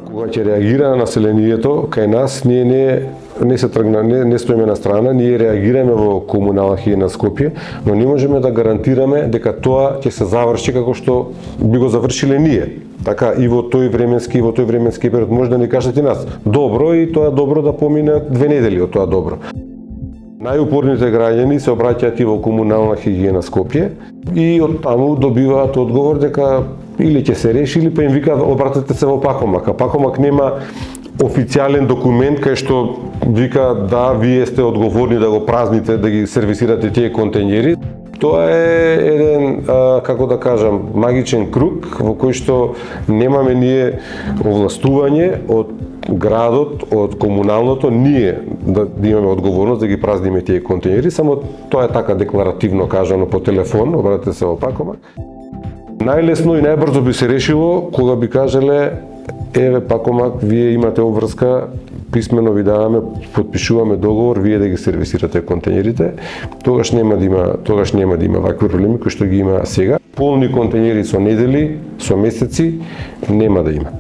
кога ќе реагира населението кај нас, ние не стоиме на страна, ние реагираме во комунална хигиена Скопје, но не можеме да гарантираме дека тоа ќе се заврши како што би го завршиле ние. Така и во тој временски период може да ни кажете нас добро и тоа добро да помине 2 недели од тоа добро. Најупорните граѓани се обраќаат и во комунална хигиена Скопје и од таму добиваат одговор дека или ќе се реши или па им викаат обратете се во Пакомак. А Пакомак нема официјален документ кај што вика да вие сте одговорни да го празните, да ги сервисирате тие контењери. Тоа е еден, како да кажам, магичен круг во кој што немаме ние овластување од градот, од комуналното, ние да имаме одговорност да ги празниме тие контењери, само тоа е така декларативно кажано по телефон, обратете се во Пакомак. Најлесно и најбрзо би се решило кога би кажале еве Пакомак, вие имате обврска, писмено ви даваме, потпишуваме договор, вие да ги сервисирате контењерите, тогаш нема да има вакви проблеми кои што ги има сега. Полни контењери со недели, со месеци, нема да има.